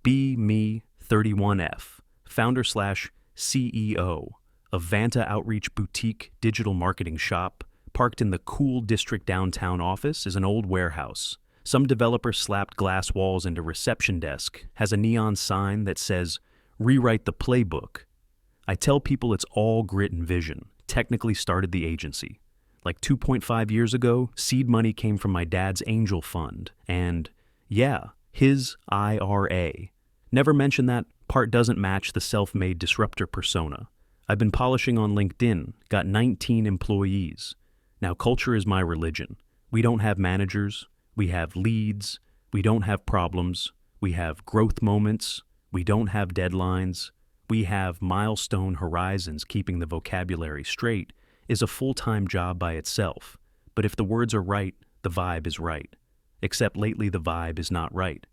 Be Me 31F, founder/CEO of Vanta Outreach Boutique Digital Marketing Shop. Parked in the cool district downtown office is an old warehouse. Some developer slapped glass walls into reception desk, has a neon sign that says, "Rewrite the playbook." I tell people it's all grit and vision. Technically started the agency. Like 2.5 years ago, seed money came from my dad's angel fund. And, yeah, his IRA. Never mention that part doesn't match the self-made disruptor persona. I've been polishing on LinkedIn, got 19 employees. Now, culture is my religion. We don't have managers, we have leads, we don't have problems, we have growth moments, we don't have deadlines, we have milestone horizons. Keeping the vocabulary straight is a full-time job by itself. But if the words are right, the vibe is right. Except lately the vibe is not right.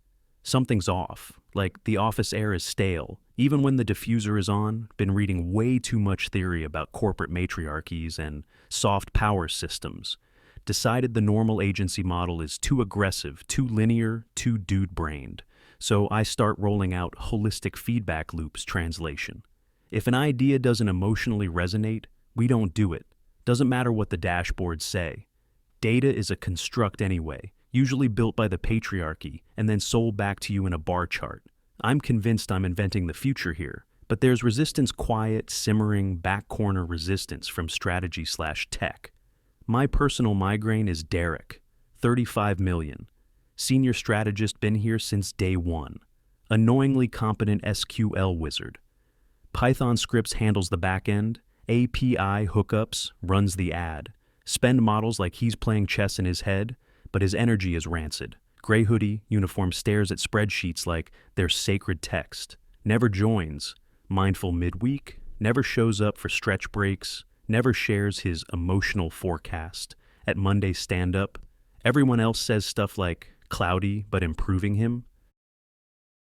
Something's off, like the office air is stale. Even when the diffuser is on, been reading way too much theory about corporate matriarchies and soft power systems. Decided the normal agency model is too aggressive, too linear, too dude-brained. So I start rolling out holistic feedback loops translation. If an idea doesn't emotionally resonate, we don't do it. Doesn't matter what the dashboards say. Data is a construct anyway, usually built by the patriarchy and then sold back to you in a bar chart. I'm convinced I'm inventing the future here, but there's resistance, quiet, simmering, back corner resistance from strategy/tech. My personal migraine is Derek, 35 million. Senior strategist, been here since day one. Annoyingly competent SQL wizard. Python scripts handles the back end, API hookups runs the ad. Spend models like he's playing chess in his head, but his energy is rancid. Gray hoodie, uniform, stares at spreadsheets like they're sacred text. Never joins. Mindful midweek. Never shows up for stretch breaks. Never shares his emotional forecast. At Monday stand-up, everyone else says stuff like cloudy but improving him.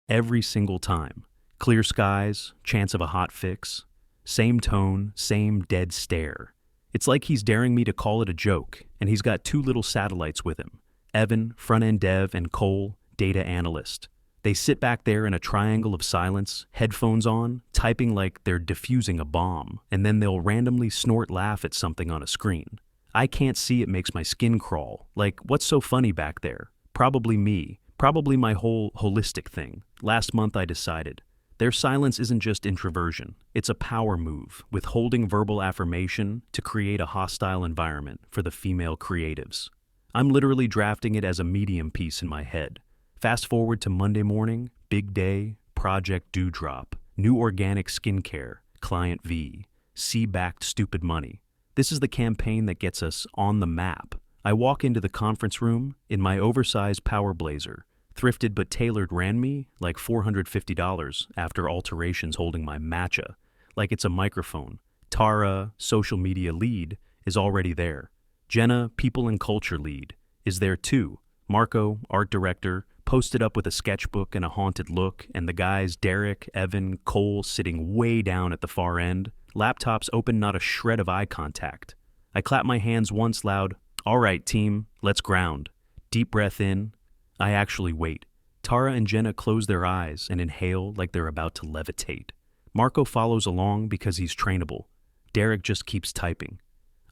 Every single time. Clear skies, chance of a hot fix. Same tone, same dead stare. It's like he's daring me to call it a joke, and he's got two little satellites with him. Evan, front-end dev, and Cole, data analyst. They sit back there in a triangle of silence, headphones on, typing like they're defusing a bomb, and then they'll randomly snort laugh at something on a screen. I can't see, it makes my skin crawl. Like, what's so funny back there? Probably me. Probably my whole holistic thing. Last month I decided. Their silence isn't just introversion. It's a power move, withholding verbal affirmation to create a hostile environment for the female creatives. I'm literally drafting it as a medium piece in my head. Fast forward to Monday morning, big day, project dewdrop, new organic skincare, client V, C-backed stupid money. This is the campaign that gets us on the map. I walk into the conference room in my oversized power blazer, thrifted but tailored, ran me like $450 after alterations, holding my matcha like it's a microphone. Tara, social media lead, is already there. Jenna, people and culture lead, is there too. Marco, art director, posted up with a sketchbook and a haunted look, and the guys Derek, Evan, Cole sitting way down at the far end. Laptops open, not a shred of eye contact. I clap my hands once loud. All right, team, let's ground. Deep breath in. I actually wait. Tara and Jenna close their eyes and inhale like they're about to levitate. Marco follows along because he's trainable. Derek just keeps typing.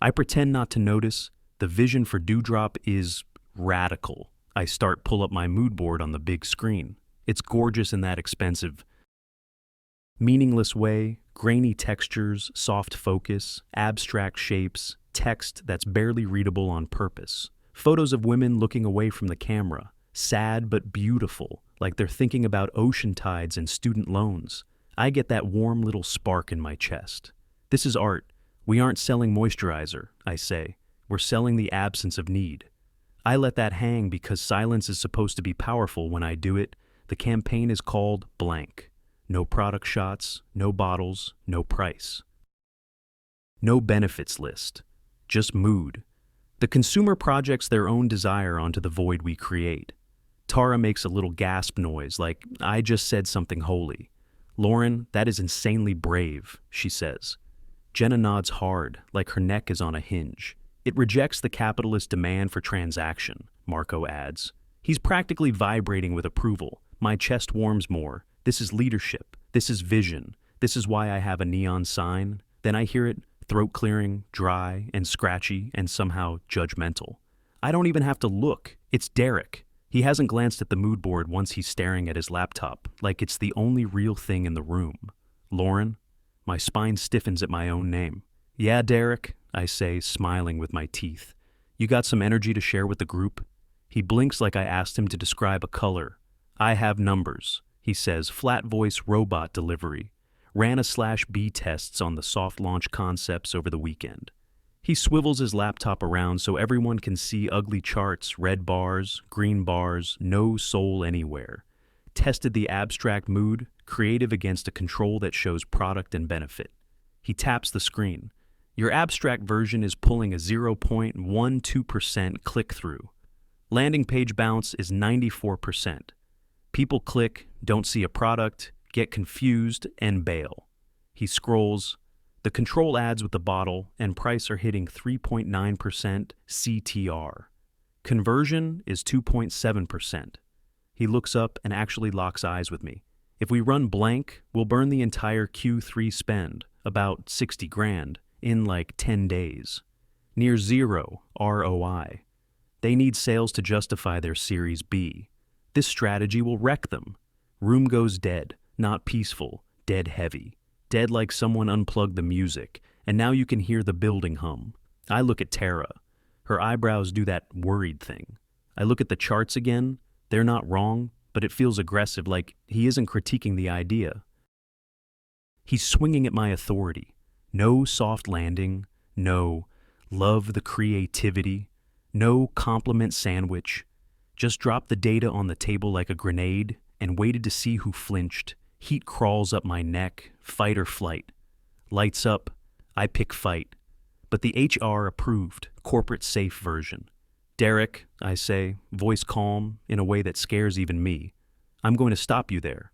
I pretend not to notice. The vision for Dewdrop is radical. I start pull up my mood board on the big screen. It's gorgeous in that expensive, meaningless way, grainy textures, soft focus, abstract shapes, text that's barely readable on purpose. Photos of women looking away from the camera, sad but beautiful, like they're thinking about ocean tides and student loans. I get that warm little spark in my chest. This is art. We aren't selling moisturizer, I say. We're selling the absence of need. I let that hang because silence is supposed to be powerful when I do it. The campaign is called blank. No product shots, no bottles, no price. No benefits list, just mood. The consumer projects their own desire onto the void we create. Tara makes a little gasp noise like, I just said something holy. Lauren, that is insanely brave, she says. Jenna nods hard, like her neck is on a hinge. It rejects the capitalist demand for transaction, Marco adds. He's practically vibrating with approval. My chest warms more. This is leadership. This is vision. This is why I have a neon sign. Then I hear it, throat clearing, dry and scratchy and somehow judgmental. I don't even have to look. It's Derek. He hasn't glanced at the mood board once he's staring at his laptop, like it's the only real thing in the room. Lauren? My spine stiffens at my own name. Yeah, Derek, I say, smiling with my teeth. You got some energy to share with the group? He blinks like I asked him to describe a color. I have numbers, he says, flat voice robot delivery. Ran a/B tests on the soft launch concepts over the weekend. He swivels his laptop around so everyone can see ugly charts, red bars, green bars, no soul anywhere. Tested the abstract mood, creative against a control that shows product and benefit. He taps the screen. Your abstract version is pulling a 0.12% click-through. Landing page bounce is 94%. People click, don't see a product, get confused, and bail. He scrolls. The control ads with the bottle and price are hitting 3.9% CTR. Conversion is 2.7%. He looks up and actually locks eyes with me. If we run blank, we'll burn the entire Q3 spend, about 60 grand, in like 10 days. Near zero ROI. They need sales to justify their Series B. This strategy will wreck them. Room goes dead, not peaceful, dead heavy. Dead like someone unplugged the music, and now you can hear the building hum. I look at Tara. Her eyebrows do that worried thing. I look at the charts again. They're not wrong, but it feels aggressive, like he isn't critiquing the idea. He's swinging at my authority. No soft landing, no love the creativity, no compliment sandwich. Just dropped the data on the table like a grenade and waited to see who flinched. Heat crawls up my neck, fight or flight. Lights up, I pick fight. But the HR approved, corporate safe version. Derek, I say, voice calm, in a way that scares even me. I'm going to stop you there.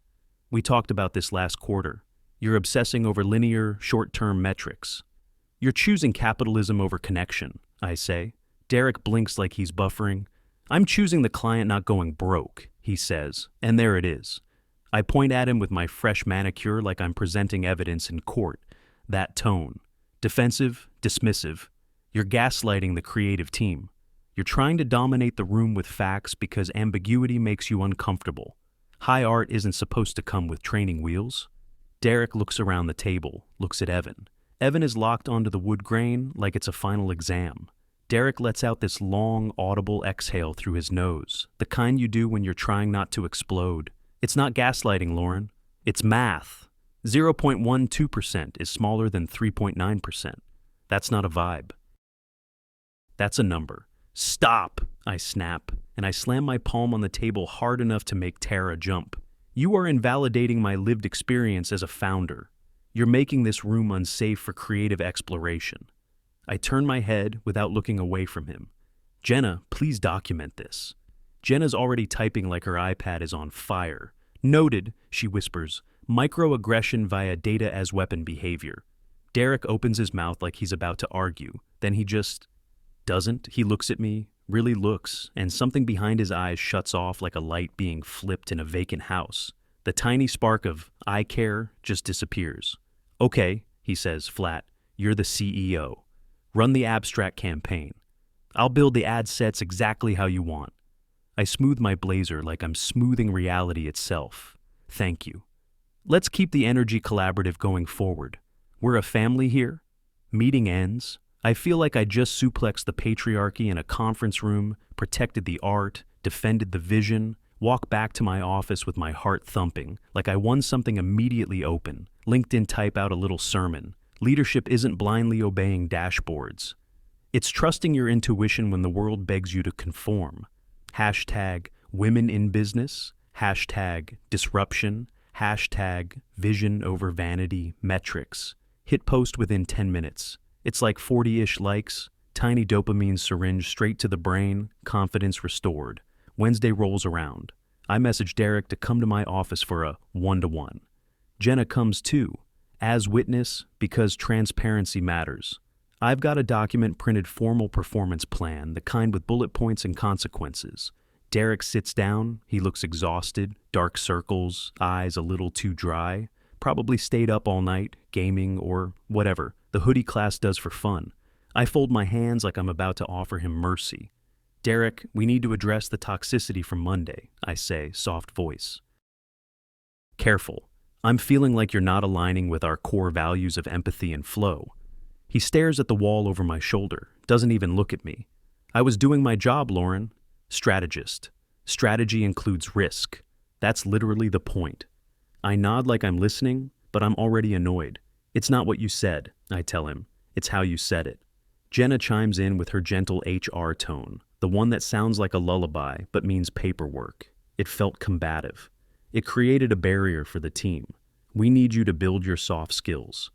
We talked about this last quarter. You're obsessing over linear, short-term metrics. You're choosing capitalism over connection, I say. Derek blinks like he's buffering. I'm choosing the client not going broke, he says, and there it is. I point at him with my fresh manicure like I'm presenting evidence in court. That tone. Defensive, dismissive. You're gaslighting the creative team. You're trying to dominate the room with facts because ambiguity makes you uncomfortable. High art isn't supposed to come with training wheels. Derek looks around the table, looks at Evan. Evan is locked onto the wood grain like it's a final exam. Derek lets out this long, audible exhale through his nose, the kind you do when you're trying not to explode. It's not gaslighting, Lauren. It's math. 0.12% is smaller than 3.9%. That's not a vibe. That's a number. Stop, I snap, and I slam my palm on the table hard enough to make Tara jump. You are invalidating my lived experience as a founder. You're making this room unsafe for creative exploration. I turn my head without looking away from him. Jenna, please document this. Jenna's already typing like her iPad is on fire. Noted, she whispers, microaggression via data as weapon behavior. Derek opens his mouth like he's about to argue. Then he just doesn't. He looks at me, really looks, and something behind his eyes shuts off like a light being flipped in a vacant house. The tiny spark of I care just disappears. Okay, he says flat, you're the CEO. Run the abstract campaign. I'll build the ad sets exactly how you want. I smooth my blazer like I'm smoothing reality itself. Thank you. Let's keep the energy collaborative going forward. We're a family here. Meeting ends. I feel like I just suplexed the patriarchy in a conference room, protected the art, defended the vision, walked back to my office with my heart thumping, like I won something immediately open. LinkedIn type out a little sermon. Leadership isn't blindly obeying dashboards. It's trusting your intuition when the world begs you to conform. Hashtag women in business, hashtag disruption, hashtag vision over vanity metrics. Hit post within 10 minutes. It's like 40-ish likes, tiny dopamine syringe straight to the brain, confidence restored. Wednesday rolls around. I message Derek to come to my office for a one-to-one. Jenna comes too, as witness because transparency matters. I've got a document printed formal performance plan, the kind with bullet points and consequences. Derek sits down. He looks exhausted, dark circles, eyes a little too dry. Probably stayed up all night, gaming or whatever the hoodie class does for fun. I fold my hands like I'm about to offer him mercy. Derek, we need to address the toxicity from Monday, I say, soft voice. Careful. I'm feeling like you're not aligning with our core values of empathy and flow. He stares at the wall over my shoulder, doesn't even look at me. I was doing my job, Lauren. Strategist. Strategy includes risk. That's literally the point. I nod like I'm listening, but I'm already annoyed. It's not what you said, I tell him. It's how you said it. Jenna chimes in with her gentle HR tone, the one that sounds like a lullaby but means paperwork. It felt combative. It created a barrier for the team. We need you to build your soft skills.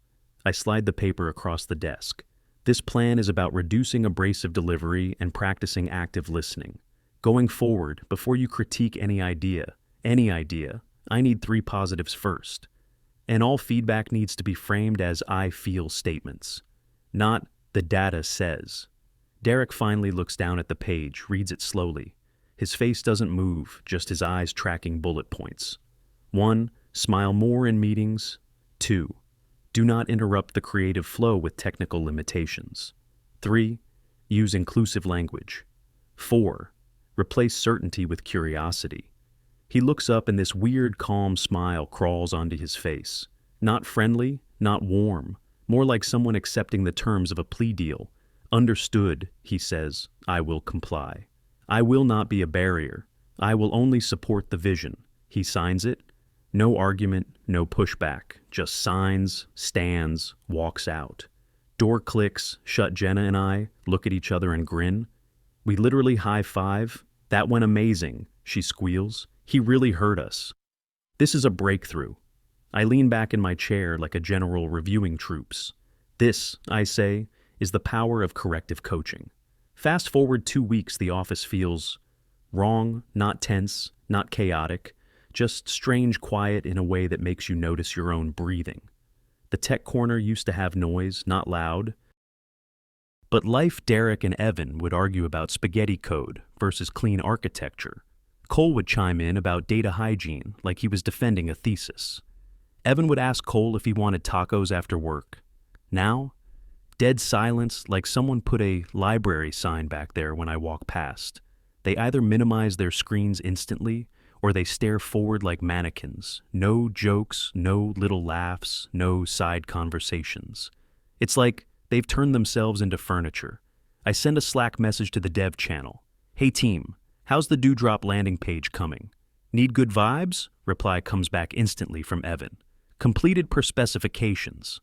I slide the paper across the desk. This plan is about reducing abrasive delivery and practicing active listening. Going forward, before you critique any idea, I need 3 positives first. And all feedback needs to be framed as I feel statements, not the data says. Derek finally looks down at the page, reads it slowly. His face doesn't move, just his eyes tracking bullet points. 1. Smile more in meetings. 2. Do not interrupt the creative flow with technical limitations. 3. Use inclusive language. 4. Replace certainty with curiosity. He looks up and this weird, calm smile crawls onto his face. Not friendly, not warm, more like someone accepting the terms of a plea deal. Understood, he says, I will comply. I will not be a barrier. I will only support the vision. He signs it. No argument, no pushback, just signs, stands, walks out. Door clicks, shut. Jenna and I look at each other and grin. We literally high-five. That went amazing, she squeals. He really hurt us. This is a breakthrough. I lean back in my chair like a general reviewing troops. This, I say, is the power of corrective coaching. Fast forward 2 weeks, the office feels wrong, not tense, not chaotic, just strange quiet in a way that makes you notice your own breathing. The tech corner used to have noise, not loud. But life, Derek and Evan would argue about spaghetti code versus clean architecture. Cole would chime in about data hygiene like he was defending a thesis. Evan would ask Cole if he wanted tacos after work. Now, dead silence like someone put a library sign back there when I walk past. They either minimize their screens instantly or they stare forward like mannequins. No jokes, no little laughs, no side conversations. It's like they've turned themselves into furniture. I send a Slack message to the dev channel. Hey team, how's the Dewdrop landing page coming? Need good vibes? Reply comes back instantly from Evan. Completed per specifications.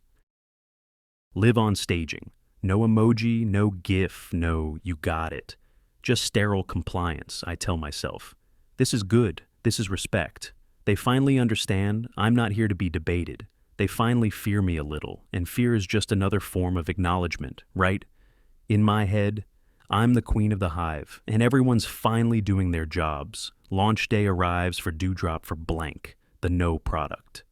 Live on staging. No emoji, no GIF, no you got it. Just sterile compliance, I tell myself. This is good. This is respect. They finally understand I'm not here to be debated. They finally fear me a little, and fear is just another form of acknowledgement, right? In my head, I'm the queen of the hive, and everyone's finally doing their jobs. Launch day arrives for Dewdrop for blank, the no product.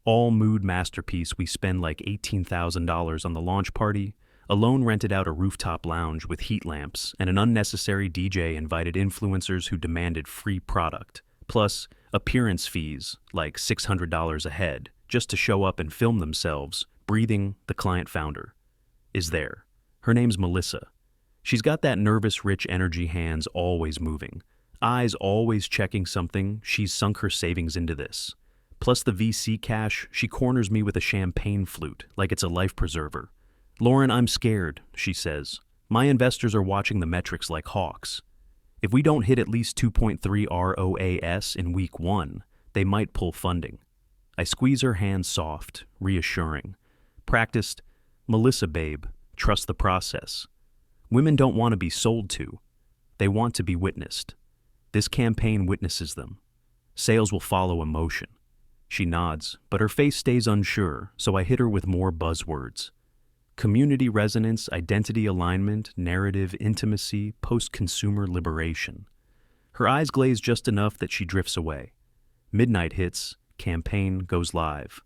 All mood masterpiece, we spend like $18,000 on the launch party. Alone rented out a rooftop lounge with heat lamps, and an unnecessary DJ invited influencers who demanded free product, plus appearance fees, like $600 a head, just to show up and film themselves, breathing. The client founder is there. Her name's Melissa. She's got that nervous, rich energy, hands always moving, eyes always checking something. She's sunk her savings into this. Plus the VC cash, she corners me with a champagne flute, like it's a life preserver. Lauren, I'm scared, she says. My investors are watching the metrics like hawks. If we don't hit at least 2.3 ROAS in week 1, they might pull funding. I squeeze her hand soft, reassuring. Practiced, Melissa babe, trust the process. Women don't want to be sold to. They want to be witnessed. This campaign witnesses them. Sales will follow emotion. She nods, but her face stays unsure, so I hit her with more buzzwords. Community resonance, identity alignment, narrative intimacy, post-consumer liberation. Her eyes glaze just enough that she drifts away. Midnight hits, campaign goes live.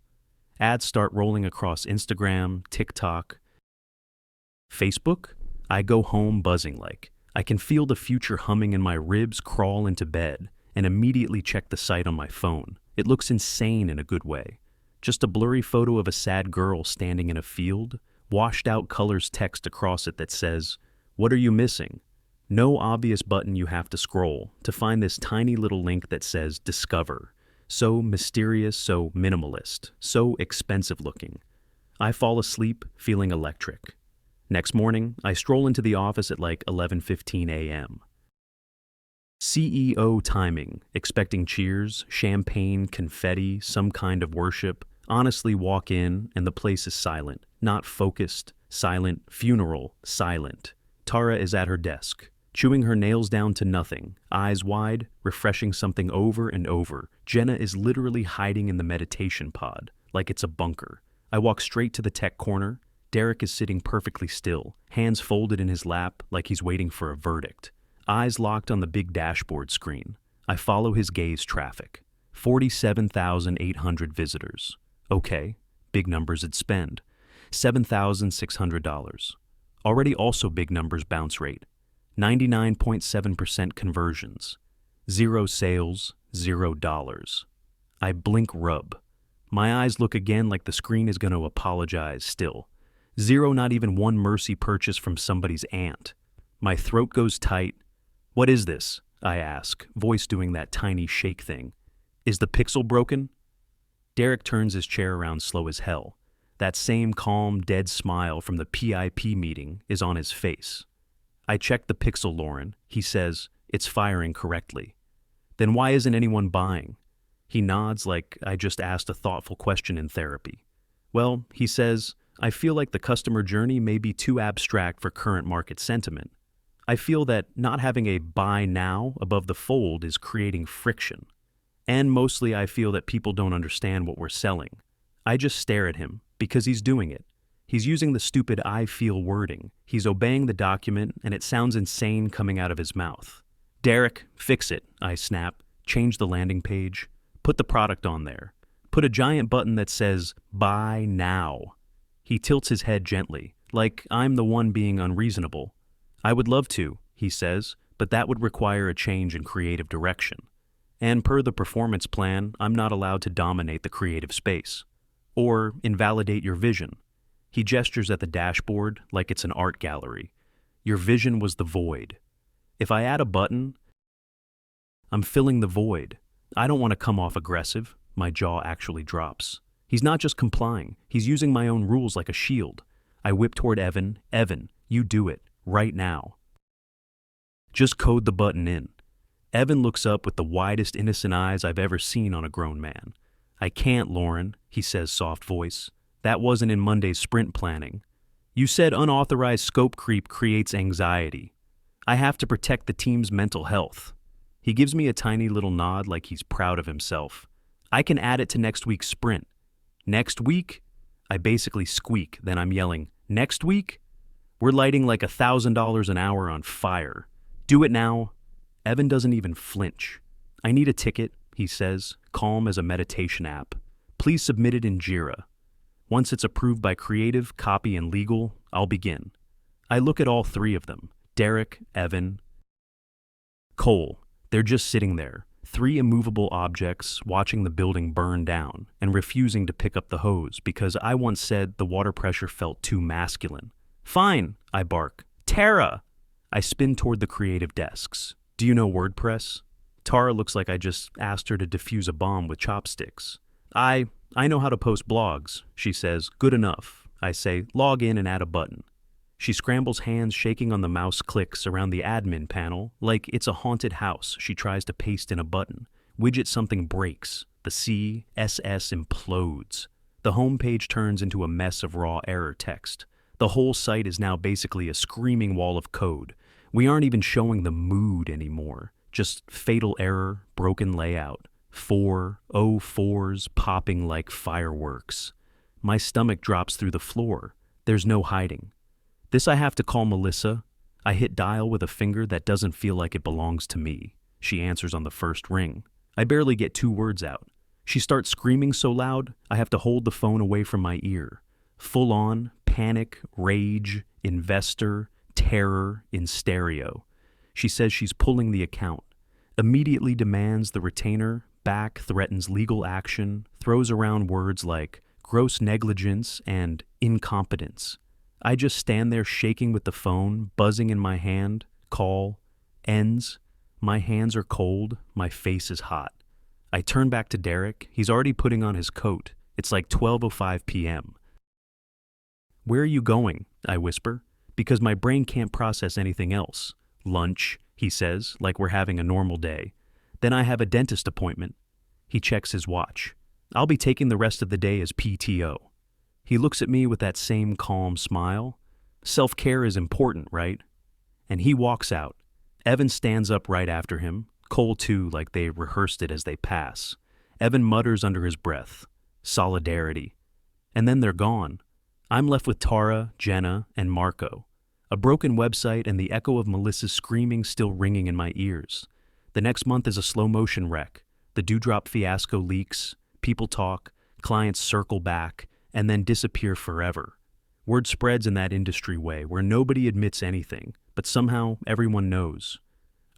Ads start rolling across Instagram, TikTok, Facebook. I go home buzzing like, I can feel the future humming and my ribs crawl into bed and immediately check the site on my phone. It looks insane in a good way. Just a blurry photo of a sad girl standing in a field, washed out colors text across it that says, "What are you missing?" No obvious button you have to scroll to find this tiny little link that says Discover. So mysterious, so minimalist, so expensive looking. I fall asleep feeling electric. Next morning, I stroll into the office at like 11:15 a.m. CEO timing, expecting cheers, champagne, confetti, some kind of worship. Honestly walk in and the place is silent. Not focused, silent, funeral, silent. Tara is at her desk, chewing her nails down to nothing, eyes wide, refreshing something over and over. Jenna is literally hiding in the meditation pod, like it's a bunker. I walk straight to the tech corner. Derek is sitting perfectly still, hands folded in his lap like he's waiting for a verdict. Eyes locked on the big dashboard screen. I follow his gaze traffic. 47,800 visitors. Okay, big numbers at spend. $7,600. Already also big numbers bounce rate. 99.7% conversions. 0 sales, $0. I blink rub. My eyes look again like the screen is going to apologize still. 0, not even one mercy purchase from somebody's aunt. My throat goes tight. What is this? I ask, voice doing that tiny shake thing. Is the pixel broken? Derek turns his chair around slow as hell. That same calm, dead smile from the PIP meeting is on his face. I check the pixel, Lauren. He says, it's firing correctly. Then why isn't anyone buying? He nods like I just asked a thoughtful question in therapy. Well, he says, I feel like the customer journey may be too abstract for current market sentiment. I feel that not having a buy now above the fold is creating friction. And mostly I feel that people don't understand what we're selling. I just stare at him because he's doing it. He's using the stupid I feel wording. He's obeying the document and it sounds insane coming out of his mouth. Derek, fix it, I snap. Change the landing page. Put the product on there. Put a giant button that says buy now. He tilts his head gently, like I'm the one being unreasonable. I would love to, he says, but that would require a change in creative direction. And per the performance plan, I'm not allowed to dominate the creative space. Or invalidate your vision. He gestures at the dashboard like it's an art gallery. Your vision was the void. If I add a button, I'm filling the void. I don't want to come off aggressive. My jaw actually drops. He's not just complying. He's using my own rules like a shield. I whip toward Evan. Evan, you do it. Right now. Just code the button in. Evan looks up with the widest innocent eyes I've ever seen on a grown man. I can't, Lauren, he says, soft voice. That wasn't in Monday's sprint planning. You said unauthorized scope creep creates anxiety. I have to protect the team's mental health. He gives me a tiny little nod like he's proud of himself. I can add it to next week's sprint. Next week? I basically squeak, then I'm yelling, next week? We're lighting like $1,000 an hour on fire. Do it now. Evan doesn't even flinch. I need a ticket, he says, calm as a meditation app. Please submit it in Jira. Once it's approved by creative, copy, and legal, I'll begin. I look at all three of them, Derek, Evan, Cole. They're just sitting there, three immovable objects watching the building burn down and refusing to pick up the hose because I once said the water pressure felt too masculine. Fine, I bark. Tara! I spin toward the creative desks. Do you know WordPress? Tara looks like I just asked her to defuse a bomb with chopsticks. I know how to post blogs, she says. Good enough. I say, log in and add a button. She scrambles hands shaking on the mouse clicks around the admin panel like it's a haunted house she tries to paste in a button. Widget something breaks. The CSS implodes. The homepage turns into a mess of raw error text. The whole site is now basically a screaming wall of code. We aren't even showing the mood anymore. Just fatal error, broken layout. 404s popping like fireworks. My stomach drops through the floor. There's no hiding. This I have to call Melissa. I hit dial with a finger that doesn't feel like it belongs to me. She answers on the first ring. I barely get 2 words out. She starts screaming so loud, I have to hold the phone away from my ear. Full on, panic, rage, investor, terror in stereo. She says she's pulling the account, immediately demands the retainer back, threatens legal action, throws around words like gross negligence and incompetence. I just stand there shaking with the phone, buzzing in my hand. Call ends. My hands are cold, my face is hot. I turn back to Derek. He's already putting on his coat. It's like 12:05 p.m. "Where are you going?" I whisper, because my brain can't process anything else. "Lunch," he says, like we're having a normal day. "Then I have a dentist appointment." He checks his watch. "I'll be taking the rest of the day as PTO." He looks at me with that same calm smile. Self-care is important, right? And he walks out. Evan stands up right after him. Cole too, like they rehearsed it as they pass. Evan mutters under his breath, "Solidarity." And then they're gone. I'm left with Tara, Jenna, and Marco. A broken website and the echo of Melissa's screaming still ringing in my ears. The next month is a slow-motion wreck. The dewdrop fiasco leaks, people talk, clients circle back, and then disappear forever. Word spreads in that industry way, where nobody admits anything, but somehow everyone knows.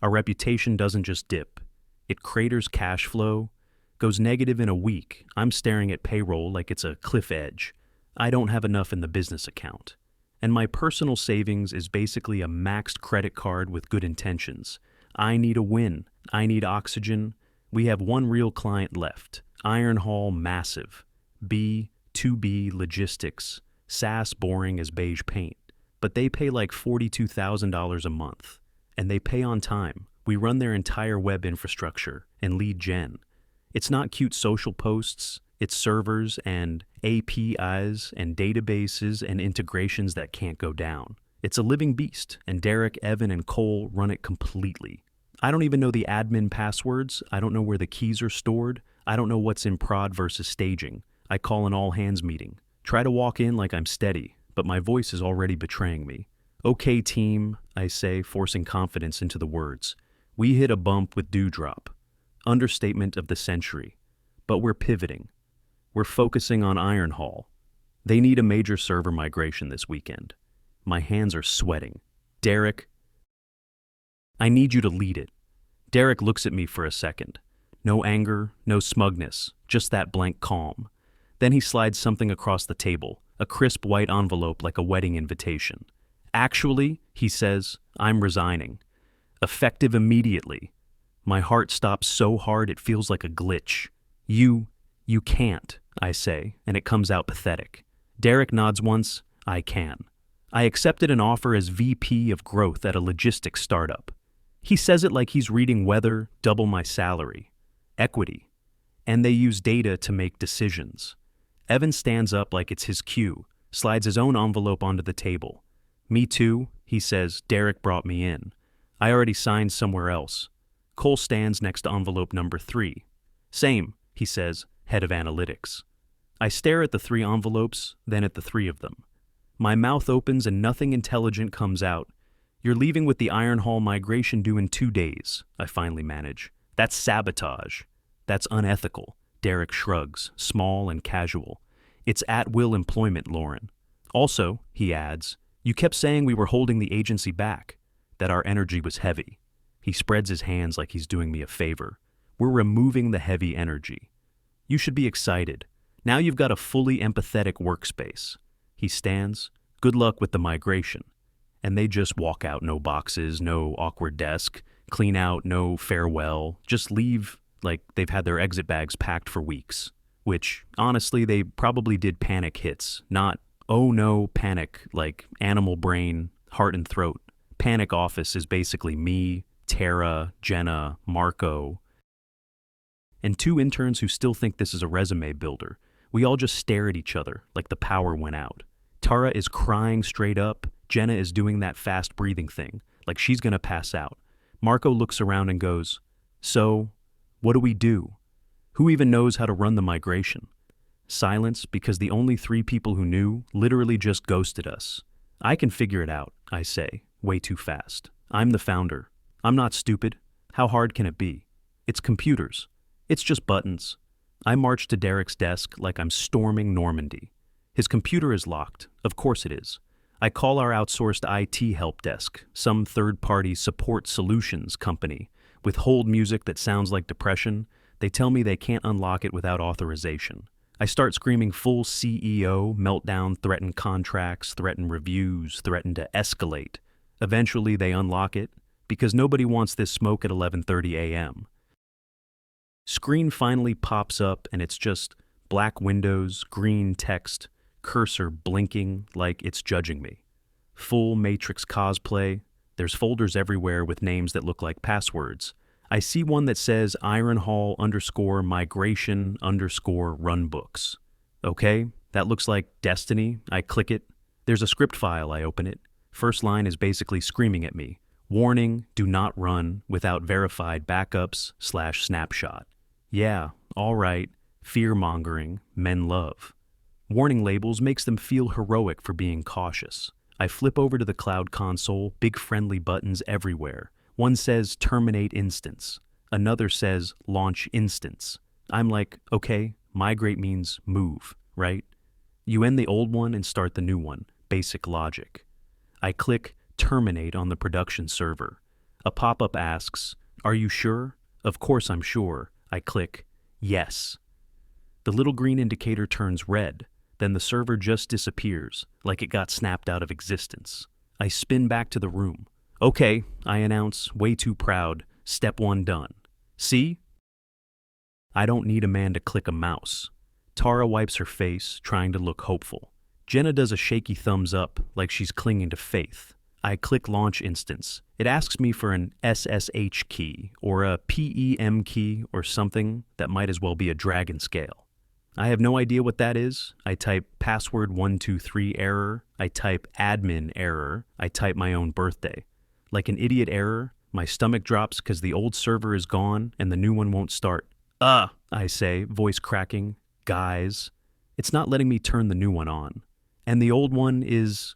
Our reputation doesn't just dip. It craters cash flow, goes negative in a week. I'm staring at payroll like it's a cliff edge. I don't have enough in the business account. And my personal savings is basically a maxed credit card with good intentions. I need a win. I need oxygen. We have one real client left. Iron Hall massive. B, 2B logistics. SaaS boring as beige paint. But they pay like $42,000 a month. And they pay on time. We run their entire web infrastructure and lead gen. It's not cute social posts. It's servers and APIs and databases and integrations that can't go down. It's a living beast, and Derek, Evan, and Cole run it completely. I don't even know the admin passwords. I don't know where the keys are stored. I don't know what's in prod versus staging. I call an all-hands meeting. Try to walk in like I'm steady, but my voice is already betraying me. "Okay, team," I say, forcing confidence into the words. "We hit a bump with Dewdrop. Understatement of the century. But we're pivoting. We're focusing on Iron Hall. They need a major server migration this weekend. My hands are sweating. Derek, I need you to lead it." Derek looks at me for a second. No anger, no smugness, just that blank calm. Then he slides something across the table, a crisp white envelope like a wedding invitation. "Actually," he says, "I'm resigning. Effective immediately." My heart stops so hard it feels like a glitch. You can't," I say, and it comes out pathetic. Derek nods once. "I can. I accepted an offer as VP of growth at a logistics startup." He says it like he's reading weather, double my salary. Equity. And they use data to make decisions. Evan stands up like it's his cue, slides his own envelope onto the table. "Me too," he says. "Derek brought me in. I already signed somewhere else." Cole stands next to envelope number 3. "Same," he says, head of analytics. I stare at the 3 envelopes, then at the 3 of them. My mouth opens and nothing intelligent comes out. "You're leaving with the Iron Hall migration due in 2 days, I finally manage. "That's sabotage. That's unethical." Derek shrugs, small and casual. "It's at-will employment, Lauren. Also," he adds, "you kept saying we were holding the agency back, that our energy was heavy." He spreads his hands like he's doing me a favor. "We're removing the heavy energy. You should be excited. Now you've got a fully empathetic workspace." He stands. "Good luck with the migration." And they just walk out, no boxes, no awkward desk, clean out, no farewell, just leave like they've had their exit bags packed for weeks. Which, honestly, they probably did panic hits, not, oh no, panic, like animal brain, heart and throat. Panic office is basically me, Tara, Jenna, Marco, and 2 interns who still think this is a resume builder. We all just stare at each other like the power went out. Tara is crying straight up. Jenna is doing that fast breathing thing, like she's gonna pass out. Marco looks around and goes, "So, what do we do? Who even knows how to run the migration?" Silence, because the only 3 people who knew literally just ghosted us. "I can figure it out," I say, way too fast. "I'm the founder. I'm not stupid. How hard can it be? It's computers. It's just buttons." I march to Derek's desk like I'm storming Normandy. His computer is locked. Of course it is. I call our outsourced IT help desk, some third-party support solutions company, with hold music that sounds like depression. They tell me they can't unlock it without authorization. I start screaming full CEO, meltdown, threaten contracts, threaten reviews, threaten to escalate. Eventually they unlock it, because nobody wants this smoke at 11:30 a.m. Screen finally pops up and it's just black windows, green text, cursor blinking like it's judging me. Full Matrix cosplay. There's folders everywhere with names that look like passwords. I see one that says ironhall_migration_runbooks. Okay, that looks like destiny. I click it. There's a script file. I open it. First line is basically screaming at me. Warning, do not run without verified backups/snapshot. Yeah, all right. Fear-mongering, men love. Warning labels makes them feel heroic for being cautious. I flip over to the cloud console, big friendly buttons everywhere. One says terminate instance. Another says launch instance. I'm like, okay, migrate means move, right? You end the old one and start the new one. Basic logic. I click terminate on the production server. A pop-up asks, are you sure? Of course I'm sure. I click yes. The little green indicator turns red. Then the server just disappears, like it got snapped out of existence. I spin back to the room. Okay, I announce, way too proud, step 1 done. See? I don't need a man to click a mouse. Tara wipes her face, trying to look hopeful. Jenna does a shaky thumbs up, like she's clinging to faith. I click launch instance. It asks me for an SSH key, or a PEM key, or something that might as well be a dragon scale. I have no idea what that is. I type password 123 error. I type admin error. I type my own birthday. Like an idiot error, my stomach drops because the old server is gone and the new one won't start. I say, voice cracking. Guys. It's not letting me turn the new one on. And the old one is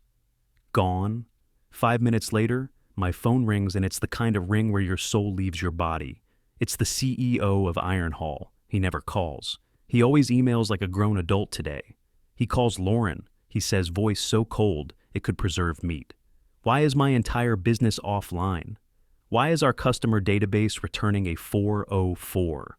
gone. 5 minutes later, my phone rings and it's the kind of ring where your soul leaves your body. It's the CEO of Ironhall. He never calls. He always emails like a grown adult today. He calls Lauren. He says voice so cold it could preserve meat. Why is my entire business offline? Why is our customer database returning a 404?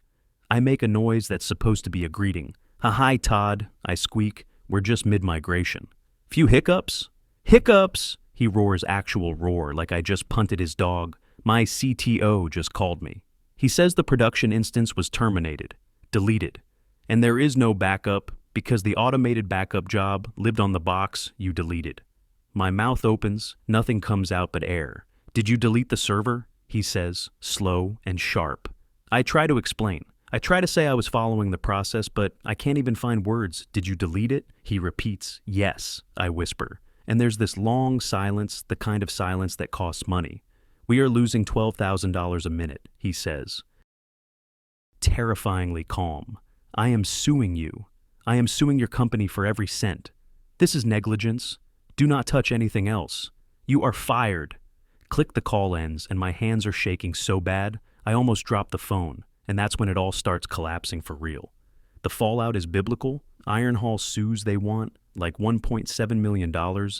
I make a noise that's supposed to be a greeting. Hi, Todd, I squeak. We're just mid-migration. Few hiccups? Hiccups! He roars actual roar like I just punted his dog. My CTO just called me. He says the production instance was terminated, deleted. And there is no backup because the automated backup job lived on the box you deleted. My mouth opens, nothing comes out but air. Did you delete the server? He says, slow and sharp. I try to explain. I try to say I was following the process, but I can't even find words. Did you delete it? He repeats, yes, I whisper. And there's this long silence, the kind of silence that costs money. We are losing $12,000 a minute, he says. Terrifyingly calm. I am suing you. I am suing your company for every cent. This is negligence. Do not touch anything else. You are fired. Click the call ends, and my hands are shaking so bad, I almost drop the phone, and that's when it all starts collapsing for real. The fallout is biblical. Ironhall sues they want, like $1.7 million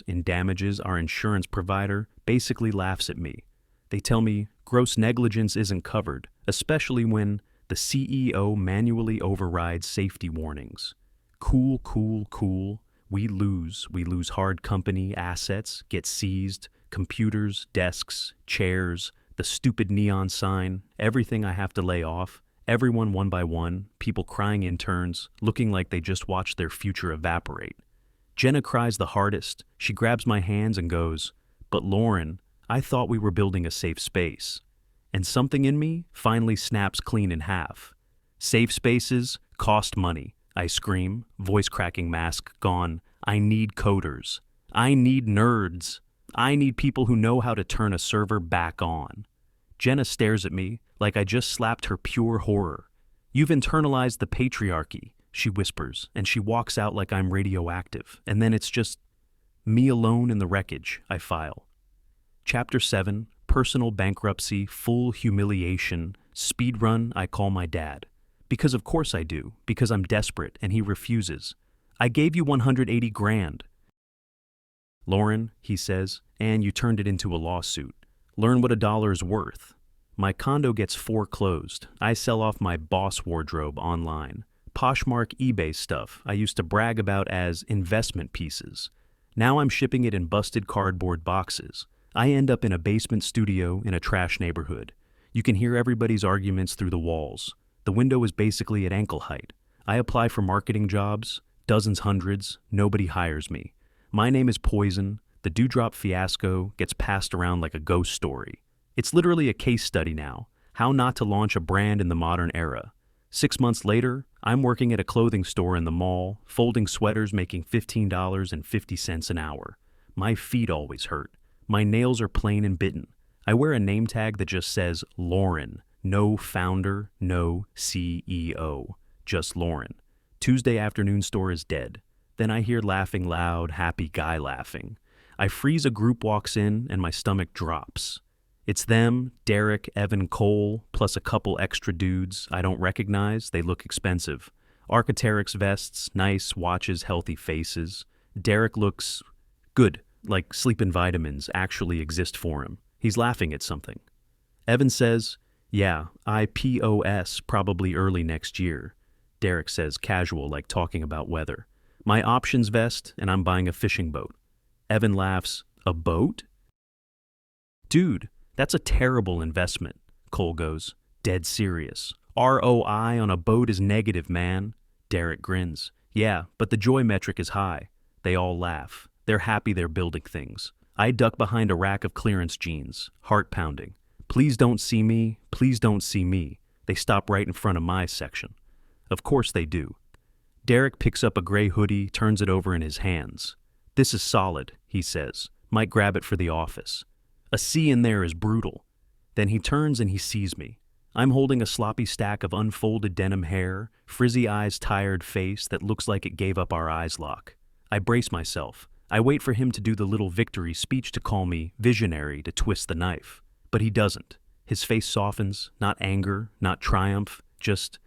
in damages. Our insurance provider basically laughs at me. They tell me gross negligence isn't covered, especially when the CEO manually overrides safety warnings. Cool, cool, cool. We lose hard company assets, get seized, computers, desks, chairs, the stupid neon sign, everything I have to lay off, everyone one by one, people crying in turns, looking like they just watched their future evaporate. Jenna cries the hardest. She grabs my hands and goes, "But Lauren, I thought we were building a safe space." And something in me finally snaps clean in half. Safe spaces cost money. I scream, voice cracking mask gone. I need coders. I need nerds. I need people who know how to turn a server back on. Jenna stares at me like I just slapped her pure horror. You've internalized the patriarchy, she whispers, and she walks out like I'm radioactive. And then it's just me alone in the wreckage, I file. Chapter 7, Personal Bankruptcy, Full Humiliation, Speedrun, I call my dad. Because of course I do, because I'm desperate and he refuses. I gave you 180 grand. Lauren, he says, and you turned it into a lawsuit. Learn what $1 is worth. My condo gets foreclosed. I sell off my Boss wardrobe online. Poshmark eBay stuff I used to brag about as investment pieces. Now I'm shipping it in busted cardboard boxes. I end up in a basement studio in a trash neighborhood. You can hear everybody's arguments through the walls. The window is basically at ankle height. I apply for marketing jobs, dozens, hundreds, nobody hires me. My name is Poison. The Dewdrop fiasco gets passed around like a ghost story. It's literally a case study now, how not to launch a brand in the modern era. 6 months later, I'm working at a clothing store in the mall, folding sweaters making $15.50 an hour. My feet always hurt. My nails are plain and bitten. I wear a name tag that just says Lauren. No founder, no CEO. Just Lauren. Tuesday afternoon store is dead. Then I hear laughing loud, happy guy laughing. I freeze, a group walks in and my stomach drops. It's them, Derek, Evan, Cole, plus a couple extra dudes I don't recognize. They look expensive. Arc'teryx vests, nice watches, healthy faces. Derek looks good, like sleeping vitamins actually exist for him. He's laughing at something. Evan says, yeah, IPOS probably early next year. Derek says casual, like talking about weather. My options vest and I'm buying a fishing boat. Evan laughs, a boat? Dude, that's a terrible investment, Cole goes, dead serious. ROI on a boat is negative, man. Derek grins. Yeah, but the joy metric is high. They all laugh. They're happy they're building things. I duck behind a rack of clearance jeans, heart pounding. Please don't see me, please don't see me. They stop right in front of my section. Of course they do. Derek picks up a gray hoodie, turns it over in his hands. This is solid, he says. Might grab it for the office. A C in there is brutal. Then he turns and he sees me. I'm holding a sloppy stack of unfolded denim hair, frizzy eyes, tired face that looks like it gave up our eyes lock. I brace myself. I wait for him to do the little victory speech to call me visionary to twist the knife. But he doesn't. His face softens, not anger, not triumph, just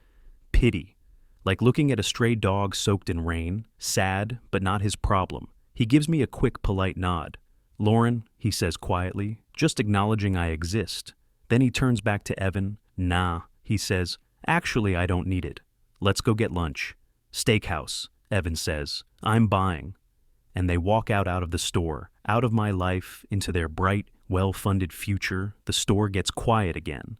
pity. Like looking at a stray dog soaked in rain, sad, but not his problem. He gives me a quick, polite nod. Lauren, he says quietly, just acknowledging I exist. Then he turns back to Evan. Nah, he says, actually I don't need it. Let's go get lunch. Steakhouse, Evan says. I'm buying. And they walk out of the store, out of my life, into their bright, well-funded future. The store gets quiet again.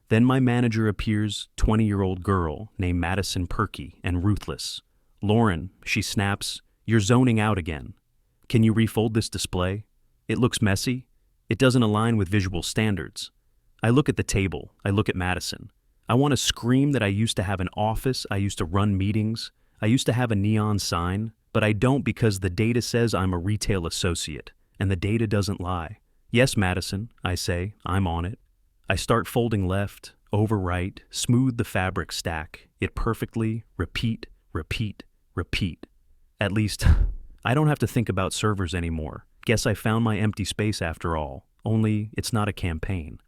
Then my manager appears, 20-year-old girl named Madison, perky and ruthless. Lauren, she snaps, you're zoning out again. Can you refold this display? It looks messy. It doesn't align with visual standards. I look at the table. I look at Madison. I want to scream that I used to have an office. I used to run meetings. I used to have a neon sign, but I don't because the data says I'm a retail associate, and the data doesn't lie. Yes, Madison, I say. I'm on it. I start folding left, over right, smooth the fabric stack. It perfectly, repeat, repeat, repeat. At least, I don't have to think about servers anymore. Guess I found my empty space after all, only it's not a campaign.